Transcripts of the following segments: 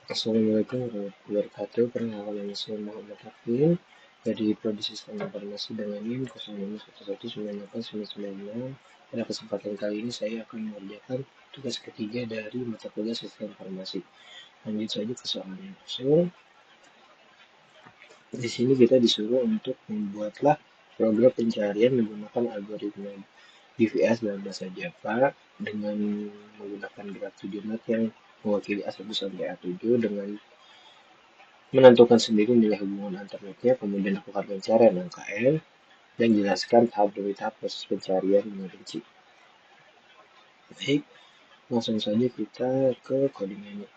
Assalamualaikum warahmatullahi wabarakatuh. Perkenalkan, nama saya Muhammad Hafin dari Prodi Sistem Informasi dengan NIM 05119899. Pada kesempatan kali ini saya akan mengerjakan tugas ketiga dari mata kuliah Sistem Informasi. Lanjut saja ke soalnya. Di sini kita disuruh untuk membuatlah program pencarian menggunakan algoritma DVS dalam bahasa Java dengan menggunakan graf 7 not yang mewakili A1 sampai A7 dengan menentukan sendiri nilai hubungan antar notnya, kemudian lakukan pencarian angka N, dan jelaskan tahap demi tahap proses pencarian dengan rinci. Baik, langsung saja kita ke codingannya.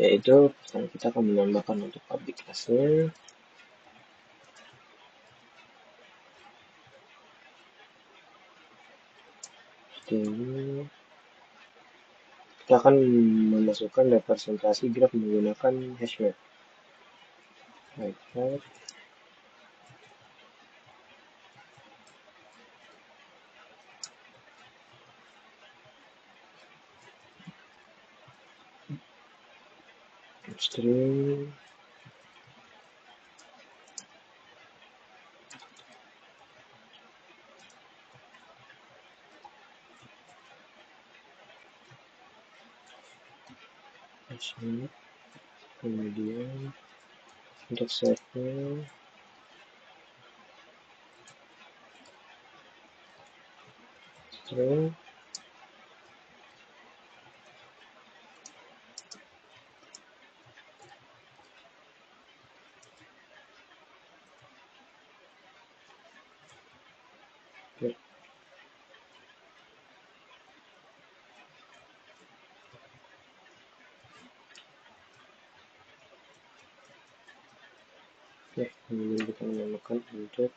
Yaitu kita akan menambahkan untuk public class-nya. Kita akan memasukkan representasi graf menggunakan hashmap. Baik, string hashmap, kemudian untuk save-nya string kemudian kita menambahkan untuk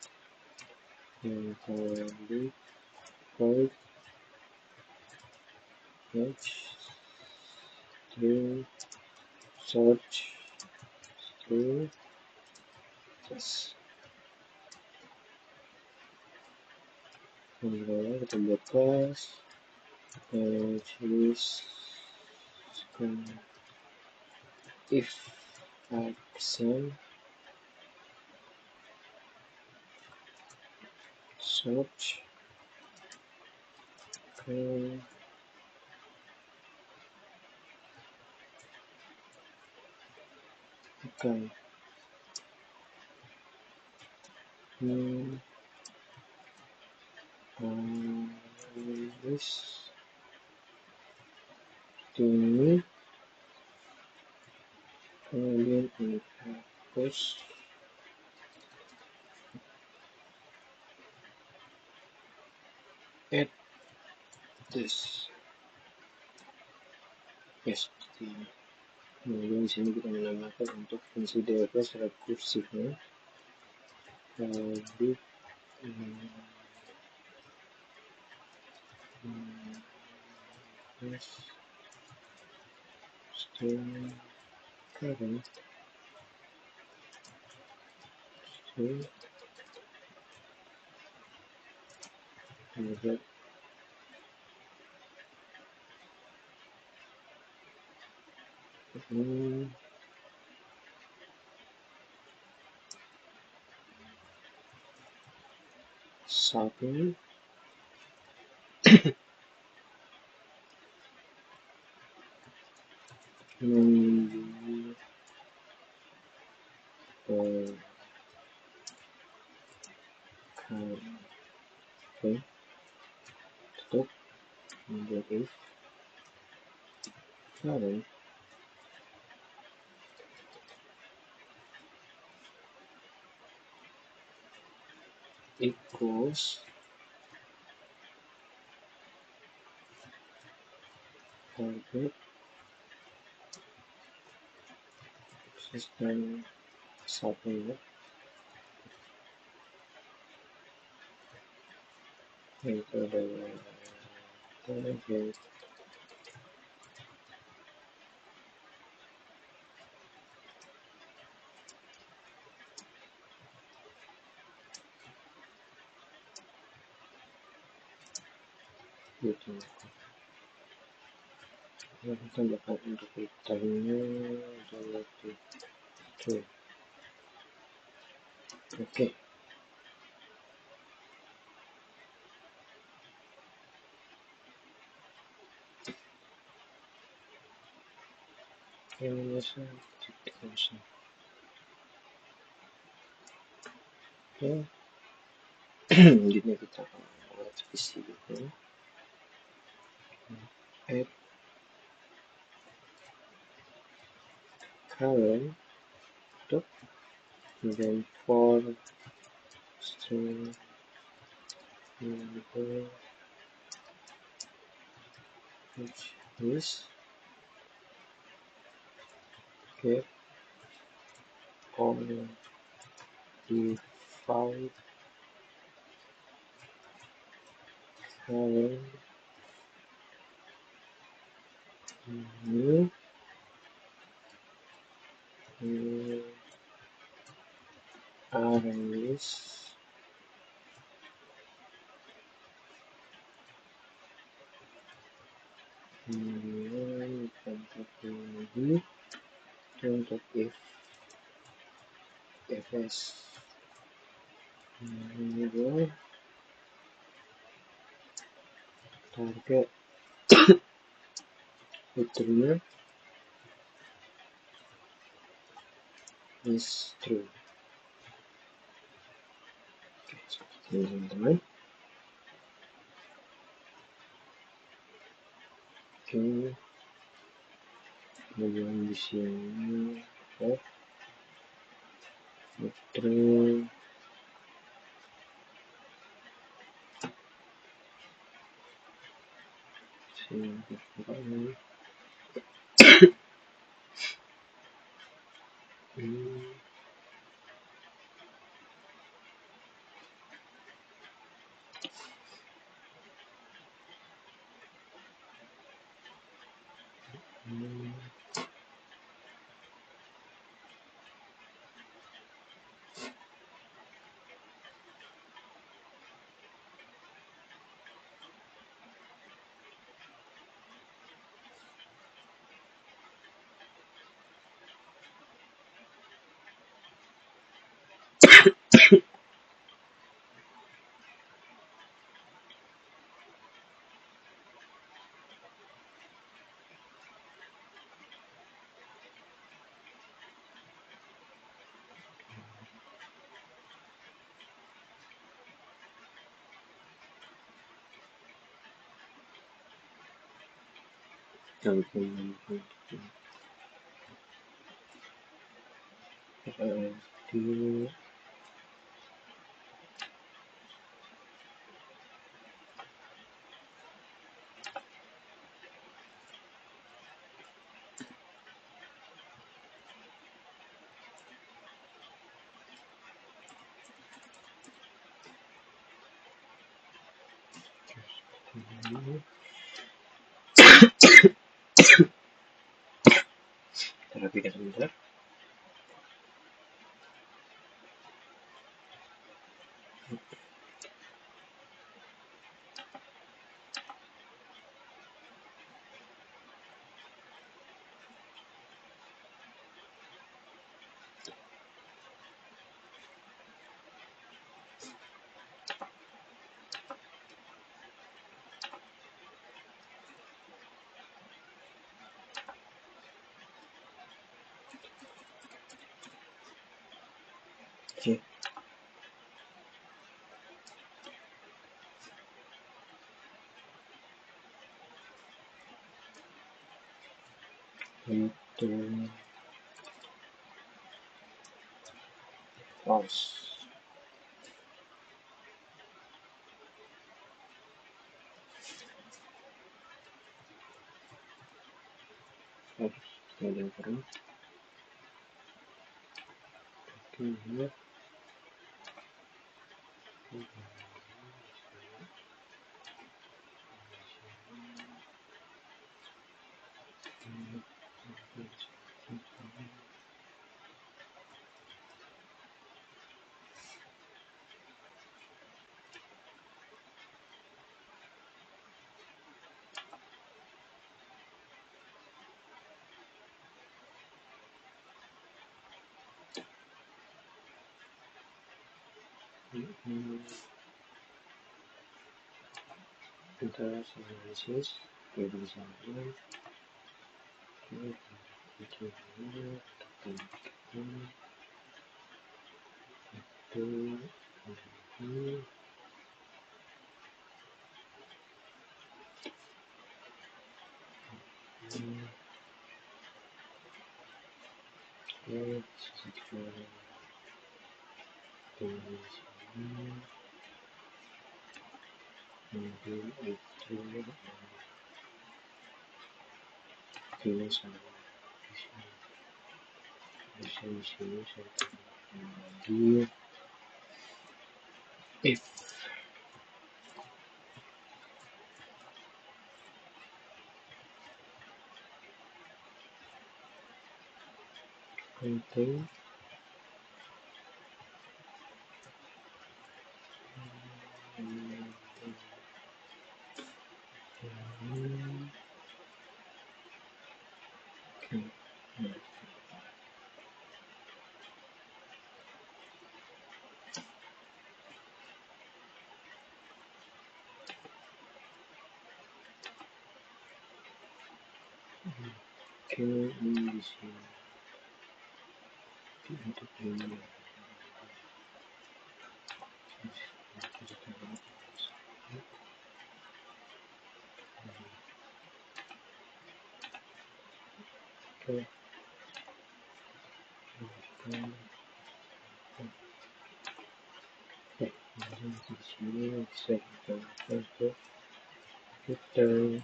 yang tadi void match string search string yes. Kemudian kita buat class if action search okay. This ini kemudian ini hapus add this yes seperti ini. Kemudian di sini kita menambahkan untuk fungsi DFS rekursifnya di string current string kemudian satu oke tutup kemudian if current equals target sistem satu ya itu adalah target gitu. Kita tambahkan untuk hitamnya relatif true. Oke. Animation detection. Oke. Selanjutnya kita akan buat visi gitu. Add color dot then for string number which is get on default color new arrays lagi untuk fs ini gue target fiturnya is true. Oke, seperti ini teman-teman. Oke, kemudian di sini true sini teman-teman. Di rapikan sebentar. Oke, itu false. Kemudian terus lihat Interest analysis, problem solving, if contain di sini untuk ini oke. Di sini bisa kita untuk return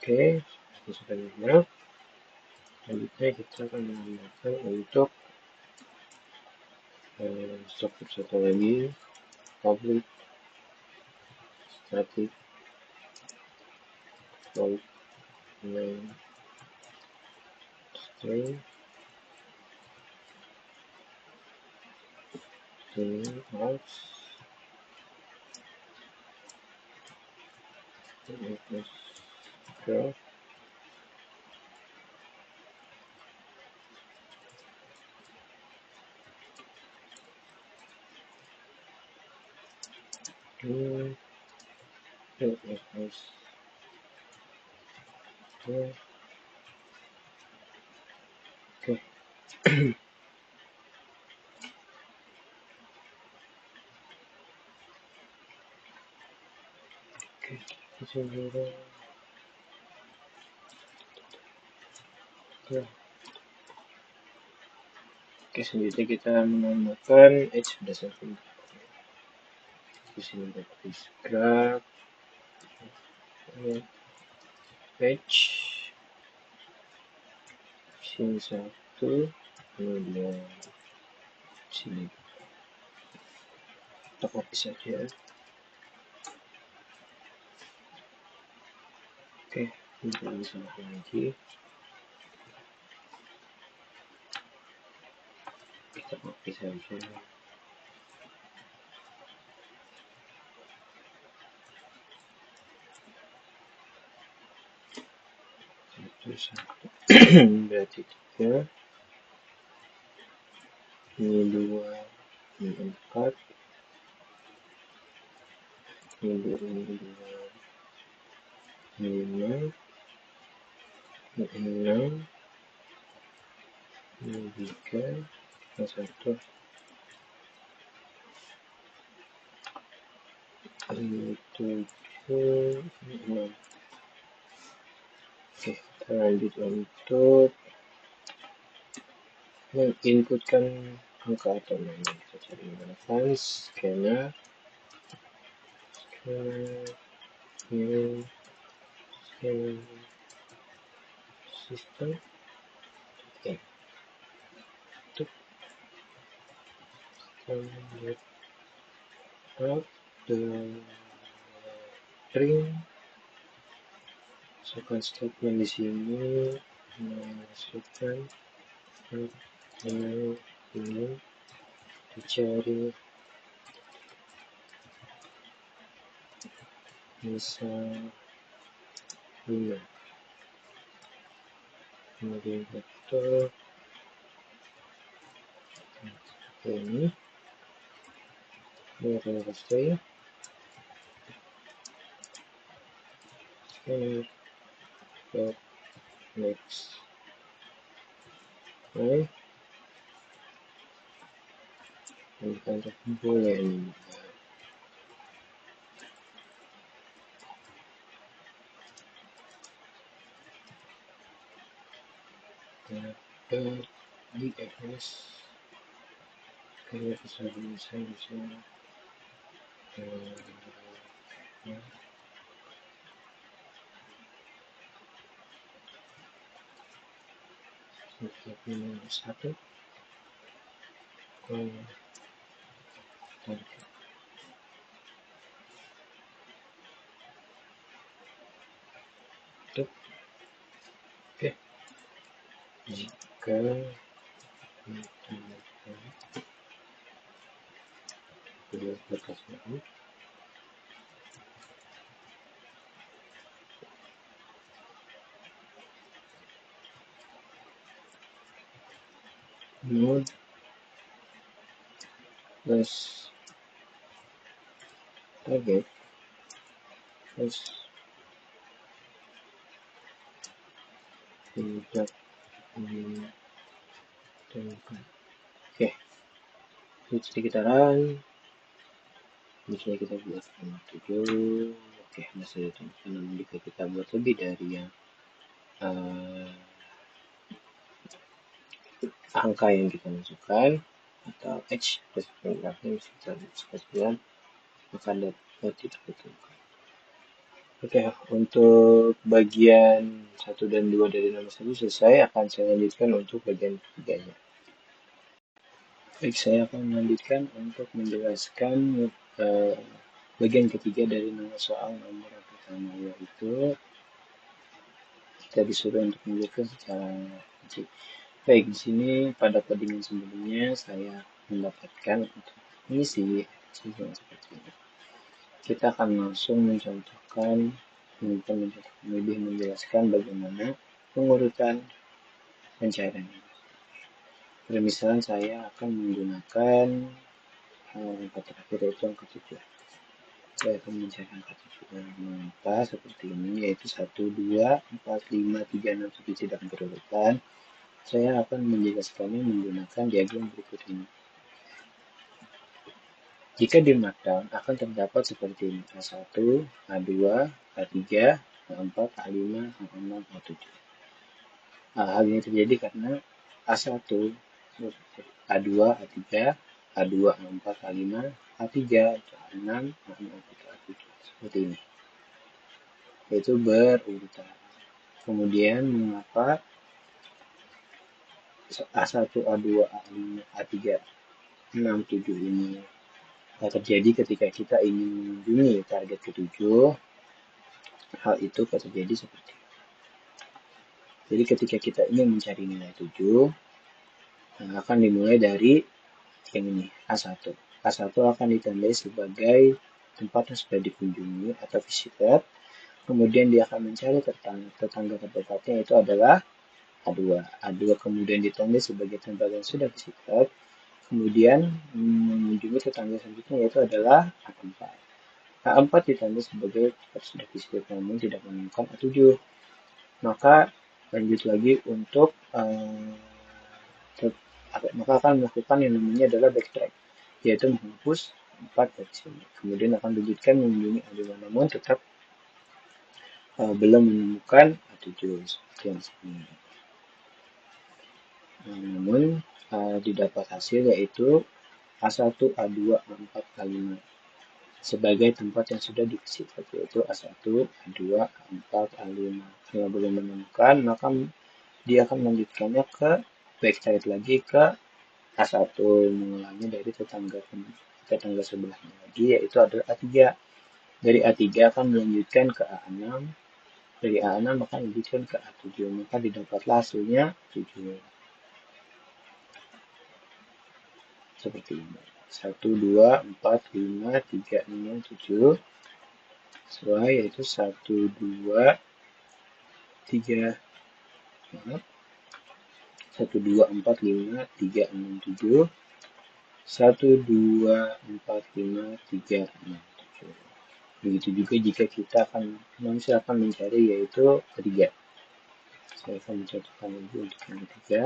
oke, selanjutnya kita akan menggunakan untuk struktur satu lagi, public static void main string out equals graph equals oke. Oke, selanjutnya kita menambahkan edge berdasarkan di sini berarti graph edge sini satu, kemudian sini kita copy saja. Oke, kita bisa lagi. Kita copy saja. Satu. Berarti 3, ini 2, ini 4, ini 2, ini 5, ini 6, ini 3, ini 1, ini 7, ini 6. Oke, kita lanjut untuk menginputkan angka atau nama. Kita cari mana scanner system. Oke, untuk get out the string. Masukkan statement di sini, masukkan ini dicari misal 5, kemudian vektor ini akan stay next. Oke, kita boleh ini. Di fs kayak bisa nomor 1 oke, jika node plus target plus tidak ditemukan. Oke, ini sekitaran misalnya kita buat 7. Oke, masih ditemukan. Namun jika kita buat lebih dari yang angka yang kita masukkan atau H plus paragrafnya sekitar 9, maka dapat tidak ditemukan. Oke, untuk bagian 1 dan 2 dari nomor 1 selesai. Akan saya lanjutkan untuk bagian ketiganya. Baik, saya akan melanjutkan untuk menjelaskan bagian ketiga dari nomor soal nomor yang pertama, yaitu kita disuruh untuk menjelaskan secara rinci. Baik, di sini pada codingan sebelumnya saya mendapatkan untuk mengisi seperti ini. Kita akan langsung mencontohkan, lebih menjelaskan bagaimana pengurutan pencairan. Pada misalnya saya akan menggunakan angka terakhir yaitu angka 7. Saya akan mencari angka 7 mengapa seperti ini, yaitu 1, 2, 4, 5, 3, 6, 7 tidak berurutan. Saya akan menjelaskannya menggunakan diagram berikut ini. Jika di markdown akan terdapat seperti ini: A1, A2, A3, A4, A5, A6, A7. Hal ini terjadi karena A1, A2, A3, A2, A4, A5, A3, A6, A6, A7. Seperti ini. Yaitu berurutan. Kemudian mengapa A1, A2, A5, A3, 6, 7 ini terjadi ketika kita ingin mengunjungi target ke-7. Hal itu terjadi seperti ini. Jadi ketika kita ingin mencari nilai 7, akan dimulai dari yang ini, A1. A1 akan ditandai sebagai tempat yang sudah dikunjungi atau visitor. Kemudian dia akan mencari tetangga terdekatnya, yaitu adalah A2. A2 kemudian ditandai sebagai tempat yang sudah visitor. Kemudian mengunjungi tetangga selanjutnya, yaitu adalah A4. A4 ditandai sebagai tempat sudah visitor namun tidak menemukan A7. Maka lanjut lagi untuk maka akan melakukan yang namanya adalah backtrack, yaitu menghapus 4 dari sini. Kemudian akan dilanjutkan mengunjungi A2 namun tetap belum menemukan A7 seperti yang ini. Namun didapat hasil yaitu A1, A2, A4, A5 sebagai tempat yang sudah divisitor, yaitu A1, A2, A4, A5. Jika belum menemukan, maka dia akan melanjutkannya ke backtrack lagi ke A1, mengulangi dari tetangga sebelahnya lagi, yaitu adalah A3. Dari A3 akan melanjutkan ke A6, dari A6 akan melanjutkan ke A7, maka didapatlah hasilnya 7. Seperti ini. 1, 2, 4, 5, 3, 6, 7. Sesuai, yaitu 1, 2, 3. 1, 2, 4, 5, 3, 6, 7. 1, 2, 4, 5, 3, 6, 7. Begitu juga jika manusia akan mencari yaitu ketiga. Saya akan mencontohkan lagi untuk yang ketiga.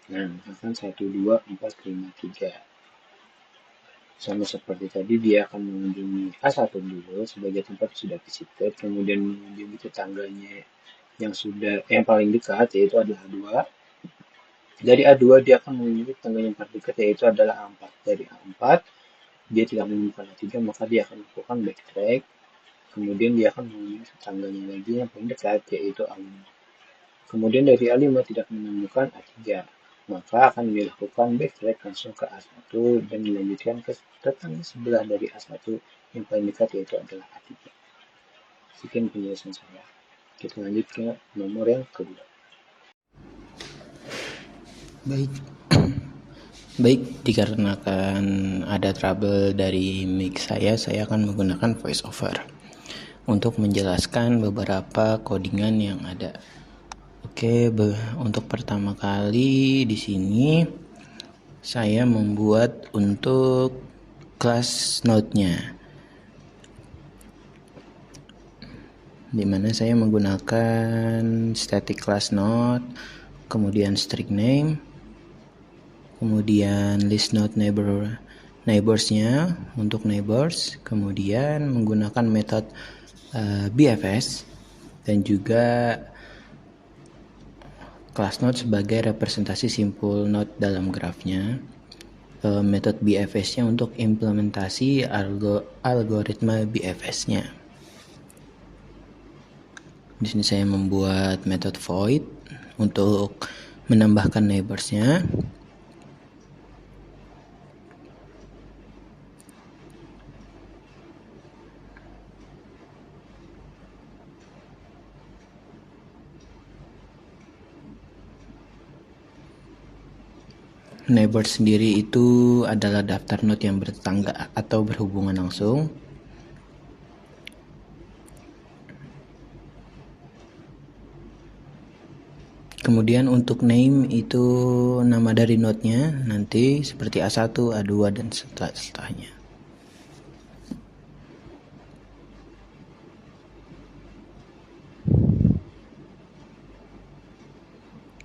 Nah, misalkan 1, 2, 4, 5, 3. Sama seperti tadi, dia akan mengunjungi A1 dulu sebagai tempat sudah visited, kemudian mengunjungi tetangganya yang paling dekat yaitu adalah A2. Dari A2 dia akan mengunjungi tetangga yang paling dekat yaitu adalah A4. Dari A4 dia tidak menemukan A3, maka dia akan melakukan backtrack, kemudian dia akan mengunjungi tetangganya lagi yang paling dekat yaitu A5. Kemudian dari A5 tidak menemukan A3, maka akan dilakukan backtrack langsung ke A1 dan dilanjutkan ke tetangga sebelah dari A1 yang paling dekat yaitu adalah A3. Sekian penjelasan saya. Kita lanjut ke nomor yang kedua. Baik, dikarenakan ada trouble dari mic saya akan menggunakan voice over untuk menjelaskan beberapa codingan yang ada. Oke, untuk pertama kali di sini saya membuat untuk class node-nya, dimana saya menggunakan static class node, kemudian string name, kemudian list node neighborsnya untuk neighbors, kemudian menggunakan metode BFS dan juga class node sebagai representasi simpul node dalam grafnya. Metode BFS-nya untuk implementasi algoritma BFS-nya. Di sini saya membuat metode void untuk menambahkan neighbors-nya. Neighbor sendiri itu adalah daftar node yang bertetangga atau berhubungan langsung. Kemudian untuk name itu nama dari node-nya nanti seperti A1, A2 dan setelahnya.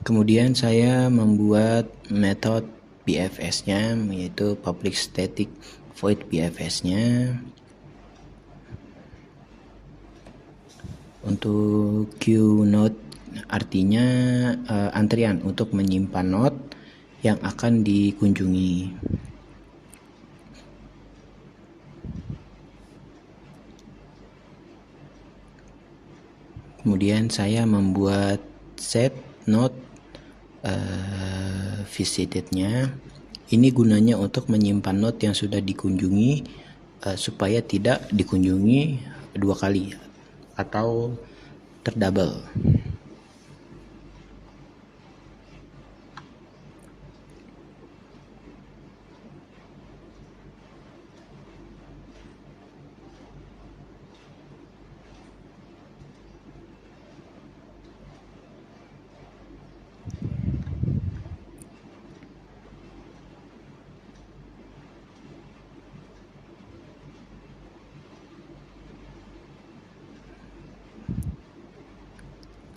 Kemudian saya membuat metode BFS-nya yaitu public static void BFS-nya. Untuk queue node artinya antrian untuk menyimpan node yang akan dikunjungi. Kemudian saya membuat set node visitednya. Ini gunanya untuk menyimpan node yang sudah dikunjungi supaya tidak dikunjungi dua kali atau terdouble.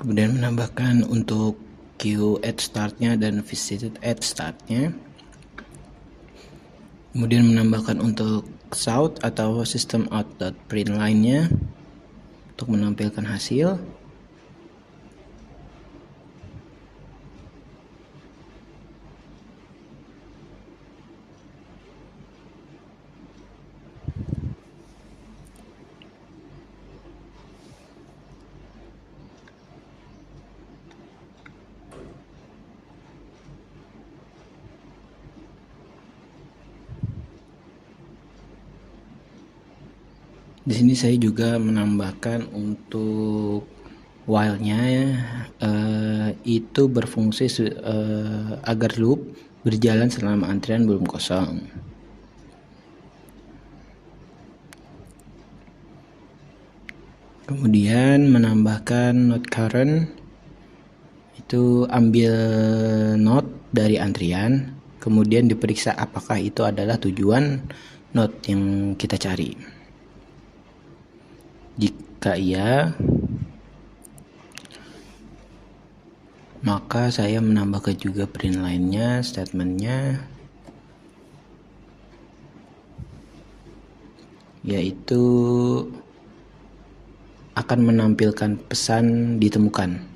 Kemudian menambahkan untuk queue at startnya dan visited at startnya. Kemudian menambahkan untuk south atau system out.println line-nya untuk menampilkan hasil. Di sini saya juga menambahkan untuk while-nya itu berfungsi agar loop berjalan selama antrian belum kosong. Kemudian menambahkan node current itu ambil note dari antrian, kemudian diperiksa apakah itu adalah tujuan note yang kita cari. Jika iya, maka saya menambahkan juga print line-nya, statementnya, yaitu akan menampilkan pesan ditemukan.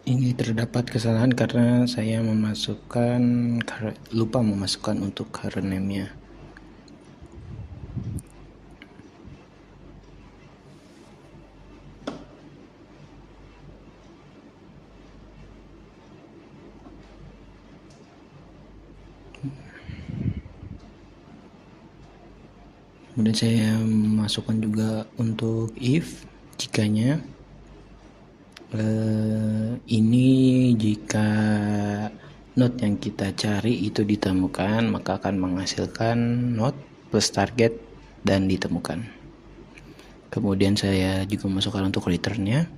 Ini terdapat kesalahan karena saya lupa memasukkan untuk current name-nya. Kemudian saya masukkan juga untuk if, jikanya ini jika node yang kita cari itu ditemukan, maka akan menghasilkan node plus target dan ditemukan. Kemudian saya juga masukkan untuk return-nya.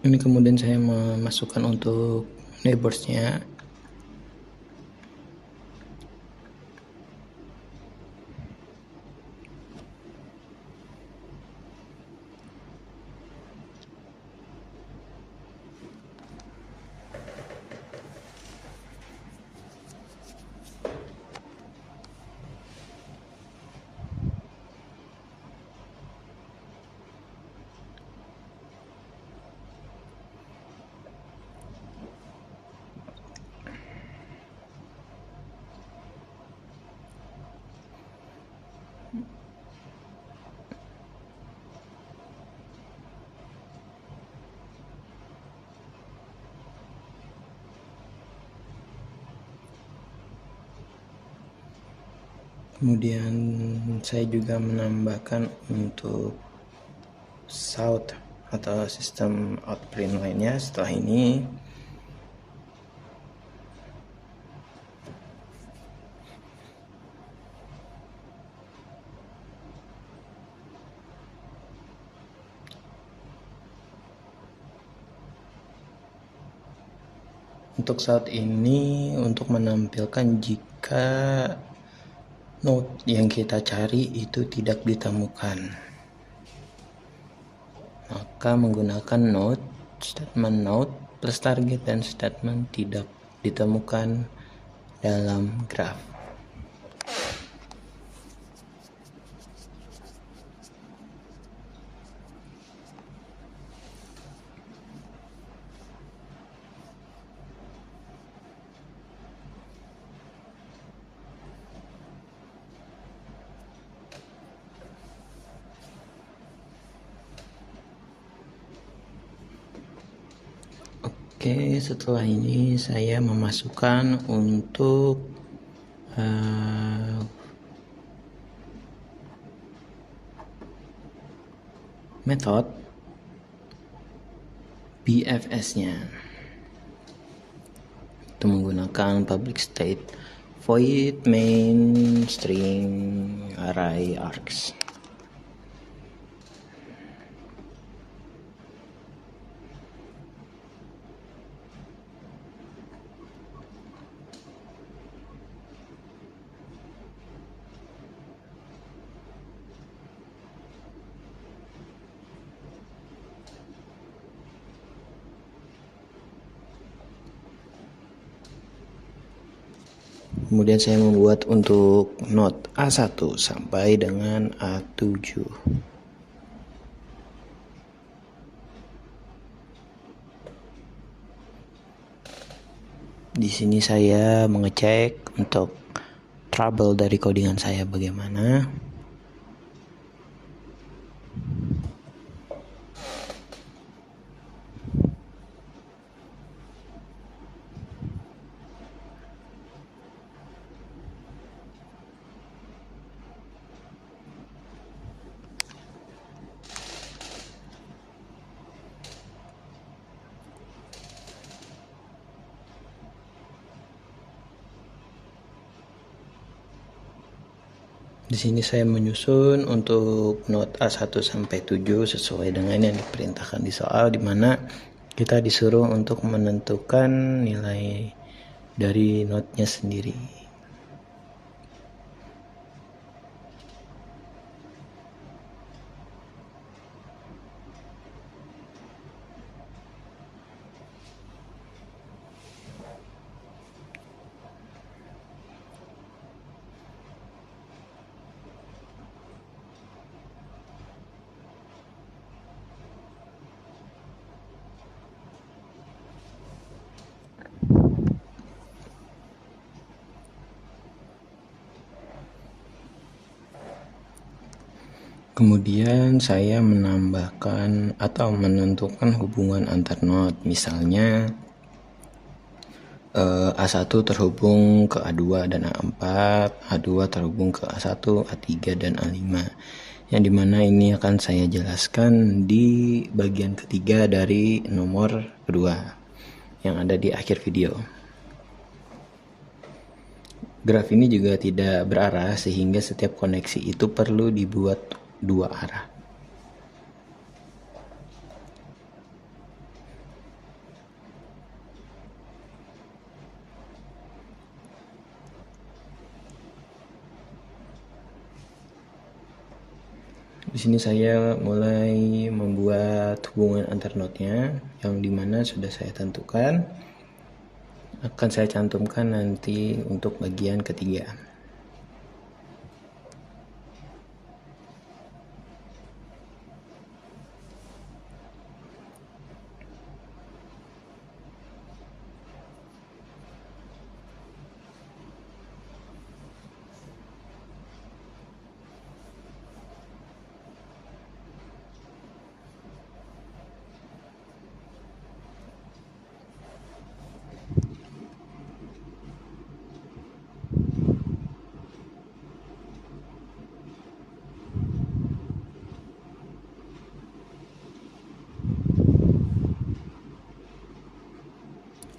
Ini kemudian saya memasukkan untuk neighbors-nya. Kemudian saya juga menambahkan untuk south atau sistem outprint lainnya setelah ini. Untuk saat ini, untuk menampilkan jika node yang kita cari itu tidak ditemukan, maka menggunakan node, statement node plus target dan statement tidak ditemukan dalam graph. Oke, setelah ini saya memasukkan untuk method BFS-nya. Itu menggunakan public state void main string array args. Kemudian saya membuat untuk node A1 sampai dengan A7. Di sini saya mengecek untuk trouble dari codingan saya bagaimana. Di sini saya menyusun untuk node A1 sampai 7 sesuai dengan yang diperintahkan di soal, di mana kita disuruh untuk menentukan nilai dari node-nya sendiri. Kemudian saya menambahkan atau menentukan hubungan antar node. Misalnya A1 terhubung ke A2 dan A4, A2 terhubung ke A1, A3 dan A5. Yang dimana ini akan saya jelaskan di bagian ketiga dari nomor kedua yang ada di akhir video. Graf ini juga tidak berarah sehingga setiap koneksi itu perlu dibuat dua arah. Di sini saya mulai membuat hubungan antar node-nya yang dimana sudah saya tentukan. Akan saya cantumkan nanti untuk bagian ketiga.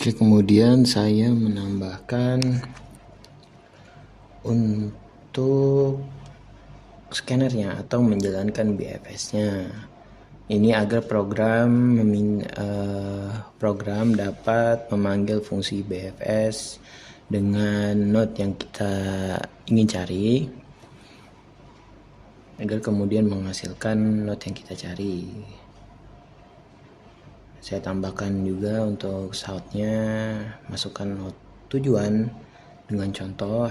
Oke, kemudian saya menambahkan untuk scannernya atau menjalankan BFS-nya. Ini agar program dapat memanggil fungsi BFS dengan node yang kita ingin cari, agar kemudian menghasilkan node yang kita cari. Saya tambahkan juga untuk shoutnya, masukkan node tujuan dengan contoh.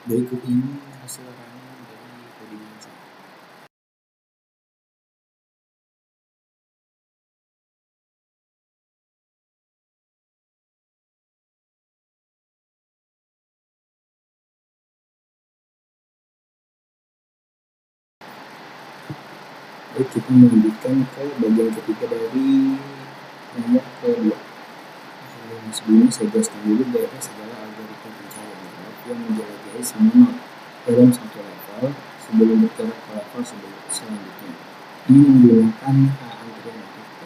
Berikut ini hasil rangkum dari codingan saya. Baik, kita melanjutkan ke bagian ketiga dari nomor kedua. Sebelumnya saya jelaskan dulu bahwa segala algoritma pencarian not yang menjelajahi semua not dalam satu level sebelum bergerak ke level selanjutnya. Ini menggunakan antrian ATP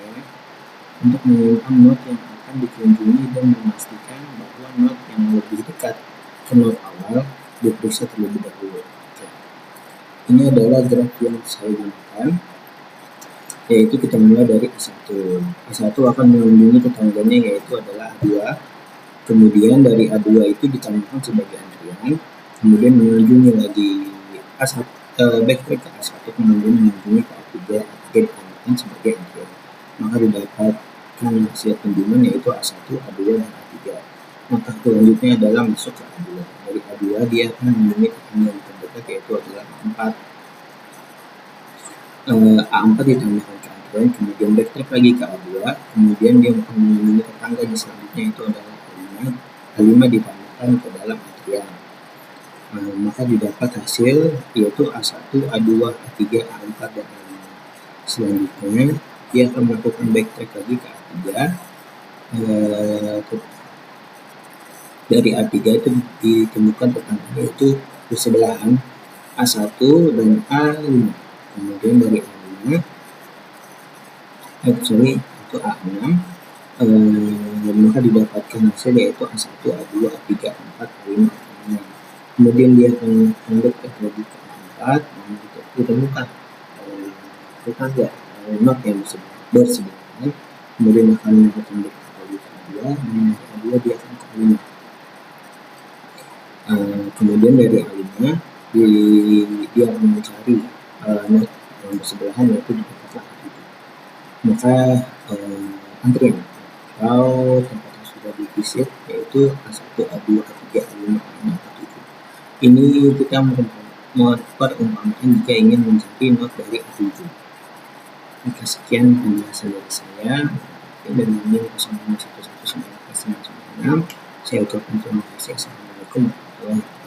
untuk menyimpan not yang akan dikunjungi dan memastikan bahwa not yang lebih dekat ke not awal diperiksa terlebih dahulu. Ini adalah graf yang saya gunakan, yaitu kita mulai dari A1. A1 akan mengunjungi tetangganya, yaitu adalah A2. Kemudian dari A2 itu ditambahkan sebagai antrian, kemudian mengunjungi lagi A1, backtrack ke A1, kemudian mengunjungi ke A3, A3 ditambahkan sebagai antrian. Maka didapatkan hasil kunjungan yaitu A1, A2, dan A3. Maka selanjutnya adalah masuk ke A2. Dari A2 dia akan mengunjungi tetangga yang terdekat yaitu adalah A4. A4 ditambahkan ke antrian, kemudian backtrack lagi ke A2, kemudian dia akan mengunjungi tetangganya selanjutnya itu adalah A5. A5 ditambahkan ke dalam antrian. Maka didapat hasil yaitu A1, A2, A3, A4, dan A5. Selanjutnya dia akan melakukan backtrack lagi ke A3, dari A3 itu ditemukan tetangga yaitu bersebelahan A1 dan A5. Kemudian dari A5 itu A6, maka didapatkan hasil yaitu A1, A2, A3, A4, A5, A6. Kemudian dia akan lanjutkan lagi ke A4, ditemukan tetangga not yang bersebelahan, kemudian akan lanjutkan ke A2, dan A2 dia akan ke A5. Kemudian dari A5 dia akan mencari not yang bersebelahan yaitu didapatkan A7. Maka antrian atau tempat yang sudah divisit yaitu A1, A2, A3, A5, A6, A7. Ini kita perumpamaan jika ingin mencari not dari A7. Maka sekian penjelasan dari saya. Dan ini 0511996. Saya ucapkan terima kasih. Assalamualaikum warahmatullahi wabarakatuh.